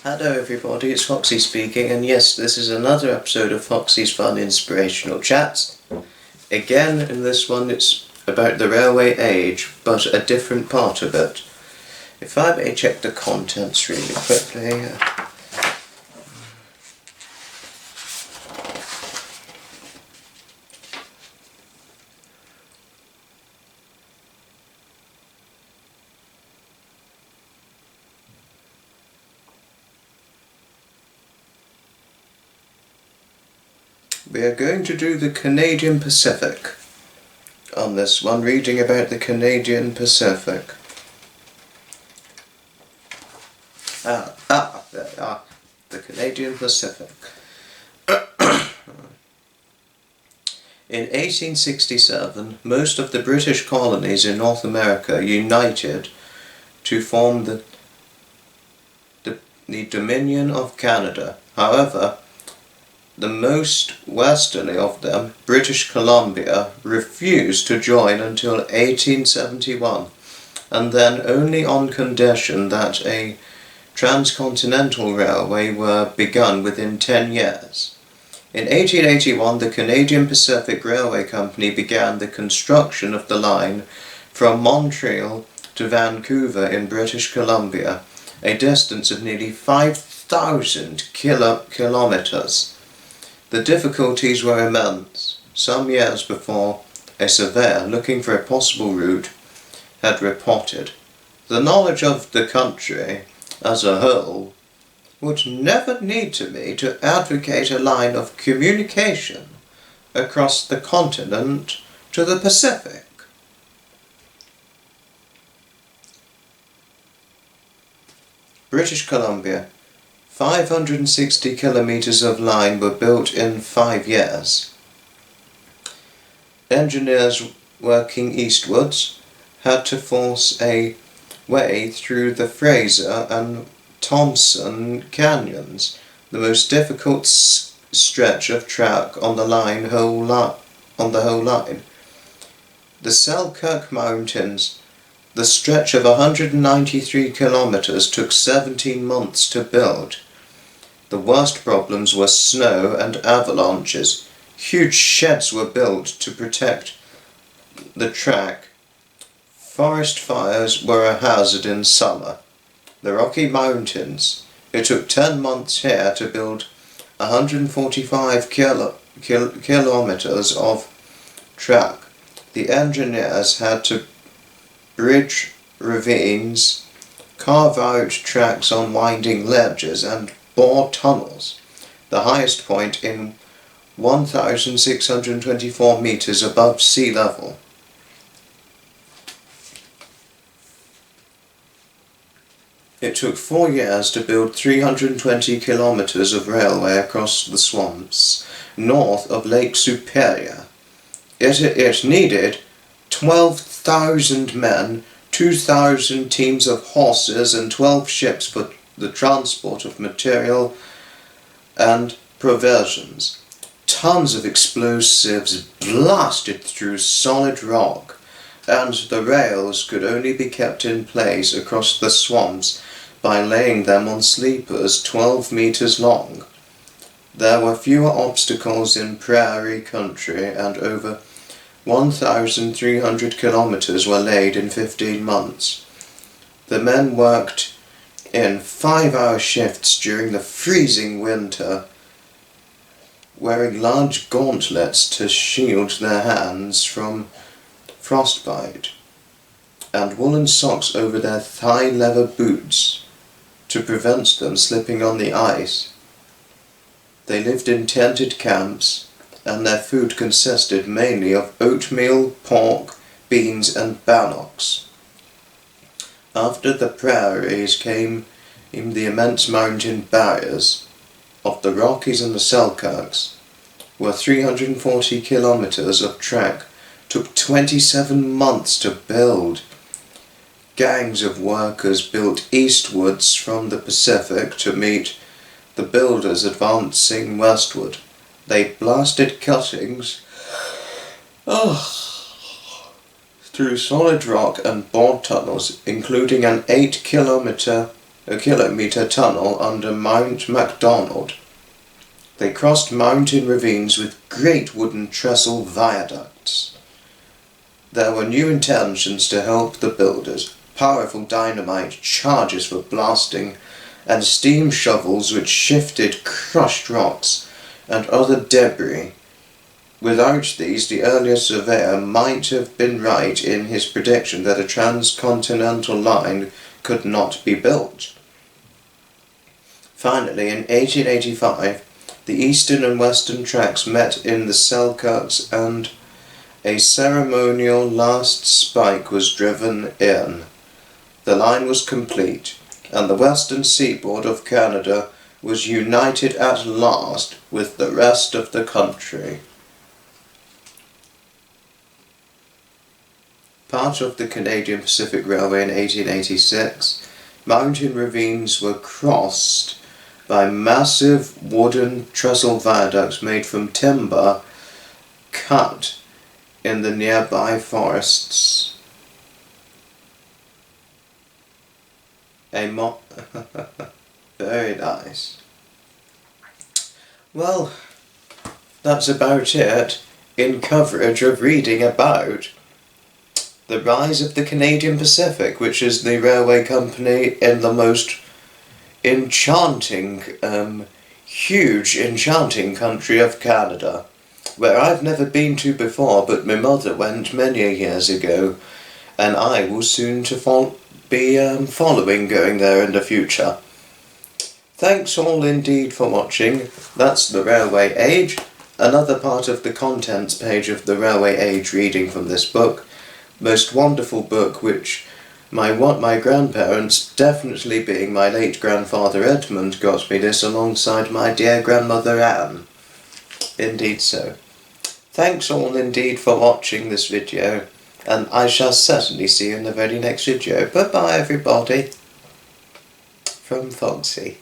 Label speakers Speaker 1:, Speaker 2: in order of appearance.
Speaker 1: Hello everybody, it's Foxy speaking, and yes, this is another episode of Foxy's Fun Inspirational Chats. Again, in this one it's about the railway age, but a different part of it. If I may check the contents really quickly. We are going to do the Canadian Pacific on this one, reading about the Canadian Pacific. The Canadian Pacific. In 1867, most of the British colonies in North America united to form the Dominion of Canada. However, the most westerly of them, British Columbia, refused to join until 1871, and then only on condition that a transcontinental railway were begun within 10 years. In 1881, the Canadian Pacific Railway Company began the construction of the line from Montreal to Vancouver in British Columbia, a distance of nearly 5,000 kilometres. The difficulties were immense. Some years before, a surveyor looking for a possible route had reported, "The knowledge of the country as a whole would never need to me to advocate a line of communication across the continent to the Pacific." British Columbia. 560 kilometres of line were built in 5 years. Engineers working eastwards had to force a way through the Fraser and Thompson canyons, the most difficult stretch of track on the whole line. The Selkirk Mountains, the stretch of 193 kilometres, took 17 months to build. The worst problems were snow and avalanches. Huge sheds were built to protect the track. Forest fires were a hazard in summer. The Rocky Mountains. It took 10 months here to build 145 kilometres of track. The engineers had to bridge ravines, carve out tracks on winding ledges, and bore tunnels, the highest point in 1,624 metres above sea level. It took 4 years to build 320 kilometres of railway across the swamps north of Lake Superior. It needed 12,000 men, 2,000 teams of horses, and 12 ships for the transport of material and provisions. Tons of explosives blasted through solid rock, and the rails could only be kept in place across the swamps by laying them on sleepers 12 metres long. There were fewer obstacles in prairie country, and over 1,300 kilometres were laid in 15 months. The men worked in 5-hour shifts during the freezing winter, wearing large gauntlets to shield their hands from frostbite, and woolen socks over their thigh leather boots to prevent them slipping on the ice. They lived in tented camps, and their food consisted mainly of oatmeal, pork, beans, and bannocks. After the prairies came the immense mountain barriers of the Rockies and the Selkirks, where 340 kilometres of track took 27 months to build. Gangs of workers built eastwards from the Pacific to meet the builders advancing westward. They blasted cuttings through solid rock and bored tunnels, including an 8-kilometre kilometre tunnel under Mount Macdonald. They crossed mountain ravines with great wooden trestle viaducts. There were new intentions to help the builders, powerful dynamite charges for blasting, and steam shovels which shifted crushed rocks and other debris. Without these, the earlier surveyor might have been right in his prediction that a transcontinental line could not be built. Finally, in 1885, the eastern and western tracks met in the Selkirks and a ceremonial last spike was driven in. The line was complete, and the western seaboard of Canada was united at last with the rest of the country. Part of the Canadian Pacific Railway in 1886, mountain ravines were crossed by massive wooden trestle viaducts made from timber cut in the nearby forests. Very nice. Well, that's about it in coverage of reading about the rise of the Canadian Pacific, which is the railway company in the most enchanting, huge, enchanting country of Canada, where I've never been to before, but my mother went many years ago, and I will soon to be following going there in the future. Thanks all indeed for watching. That's the Railway Age, another part of the contents page of the Railway Age reading from this book. Most wonderful book, which my grandparents, definitely being my late grandfather Edmund, got me this alongside my dear grandmother Anne. Indeed so. Thanks all indeed for watching this video, and I shall certainly see you in the very next video. Bye bye everybody. From Foxy.